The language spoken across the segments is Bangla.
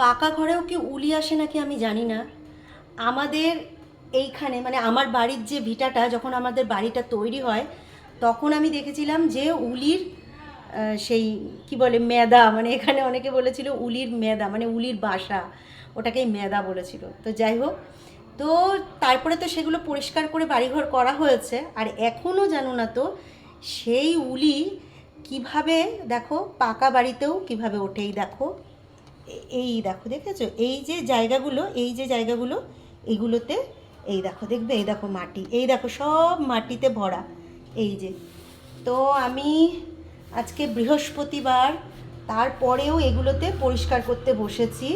পাকা ঘরেও কি উলি আসে নাকি আমি জানি না। আমাদের এইখানে মানে আমার বাড়ির যে ভিটাটা যখন আমাদের বাড়িটা তৈরি হয় তখন আমি দেখেছিলাম যে উলির সেই কি বলে মেদা, মানে এখানে অনেকে বলেছিল উলির মেদা মানে উলির বাসা, ওটাকেই মেদা বলেছিল। তো যাই হোক, তো তারপরে তো সেগুলো পরিষ্কার করে বাড়িঘর করা হয়েছে, আর এখনও জানো না তো সেই উলি কিভাবে দেখো পাকা বাড়িতেও কিভাবে ওঠেই দেখো। এই দেখো দেখেছো এই যে জায়গাগুলো, এই যে জায়গাগুলো এইগুলোতে এই দেখো দেখবে, এই দেখো মাটি, এই দেখো সব মাটিতে ভরা এই যে। তো আমি আজকে বৃহস্পতিবার, তারপরেও এগুলোতে পরিষ্কার করতে বসেছি।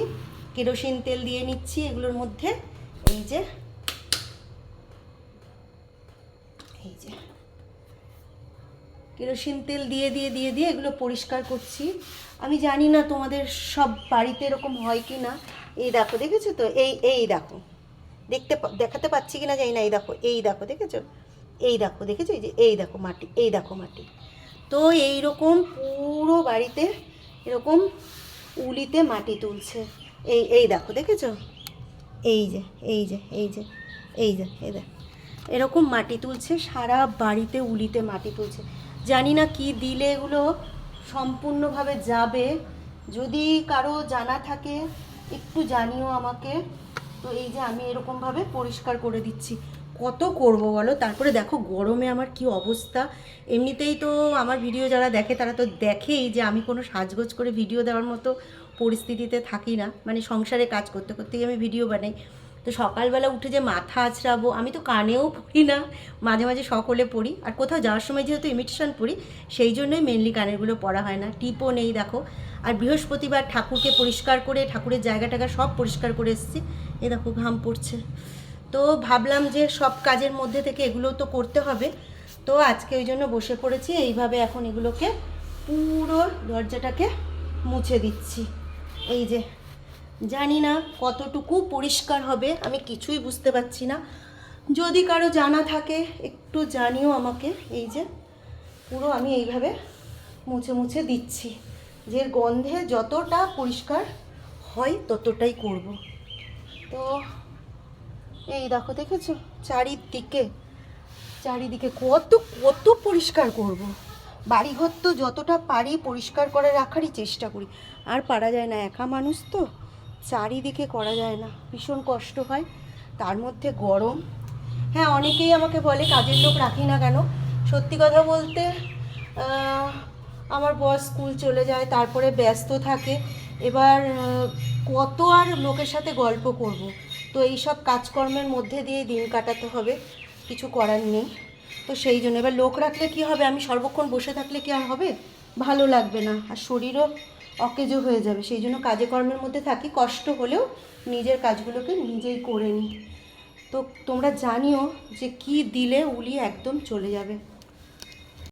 কেরোসিন তেল দিয়ে নিচ্ছি এগুলোর মধ্যে, এই যে এই যে কেরোসিন তেল দিয়ে দিয়ে দিয়ে দিয়ে এগুলো পরিষ্কার করছি। আমি জানি না তোমাদের সব বাড়িতে এরকম হয় কি না। এই দেখো দেখেছো তো, এই এই দেখো, দেখাতে পাচ্ছি কি না জানি না, এই দেখো এই দেখো দেখেছো, এই দেখো দেখেছো, এই যে এই দেখো মাটি, এই দেখো মাটি। তো এই রকম পুরো বাড়িতে এরকম উলিতে মাটি তুলছে। এই এই দেখো দেখেছো, এই যে এই যে এই যে এই যে এই দেখ, এরকম মাটি তুলছে সারা বাড়িতে, উলিতে মাটি তুলছে। জানি না কি দিলে এগুলো সম্পূর্ণভাবে যাবে, যদি কারো জানা থাকে একটু জানিও আমাকে। তো এই যে আমি এরকমভাবে পরিষ্কার করে দিচ্ছি, কত করব বলো। তারপরে দেখো গরমে আমার কি অবস্থা। এমনিতেই তো আমার ভিডিও যারা দেখে তারা তো দেখেই যে আমি কোনো সাজগোজ করে ভিডিও দেওয়ার মতো পরিস্থিতিতে থাকি না, মানে সংসারে কাজ করতে করতেই আমি ভিডিও বানাই। তো সকালবেলা উঠে যে মাথা আঁচড়াবো, আমি তো কানেও পড়ি না, মাঝে মাঝে সকলে পড়ি, আর কোথাও যাওয়ার সময় যেহেতু ইমিটেশন পড়ি সেই জন্যই মেনলি কানেরগুলো পড়া হয় না, টিপও নেই দেখো। আর বৃহস্পতিবার ঠাকুরকে পরিষ্কার করে ঠাকুরের জায়গা টাগা সব পরিষ্কার করে এসেছি, এ দেখো ঘাম পড়ছে। তো ভাবলাম যে সব কাজের মধ্যে থেকে এগুলো তো করতে হবে, তো আজকে ওই জন্য বসে পড়েছি এইভাবে। এখন এগুলোকে পুরো দরজাটাকে মুছে দিচ্ছি। এই যে জানি না কতটুকু পরিষ্কার হবে, আমি কিছুই বুঝতে পারছি না। যদি কারো জানা থাকে একটু জানিও আমাকে। এই যে পুরো আমি এইভাবে মুছে মুছে দিচ্ছি, যে গন্ধে যতটা পরিষ্কার হয় ততটাই করব। তো এই দেখো দেখেছো চারিদিকে, চারিদিকে কত কত পরিষ্কার করব। বাড়িঘর তো যতটা পারি পরিষ্কার করে রাখারই চেষ্টা করি, আর পারা যায় না, একা মানুষ তো চারিদিকে করা যায় না, ভীষণ কষ্ট হয়, তার মধ্যে গরম। হ্যাঁ, অনেকেই আমাকে বলে কাজের লোক রাখি না কেন। সত্যি কথা বলতে আমার বস স্কুল চলে যায়, তারপরে ব্যস্ত থাকে, এবার কত আর লোকের সাথে গল্প করব। তো এই সব কাজকর্মের মধ্যে দিয়ে দিন কাটাতে হবে, কিছু করার নেই। তো সেই জন্য এবার লোক রাখলে কি হবে, আমি সর্বক্ষণ বসে থাকলে কি আর হবে, ভালো লাগবে না, আর শরীরও অকেজো হয়ে যাবে। সেই জন্য কাজে কর্মের মধ্যে থাকি, কষ্ট হলেও নিজের কাজগুলোকে নিজেই করে নিই। তো তোমরা জানিও যে কি দিলে উলি একদম চলে যাবে।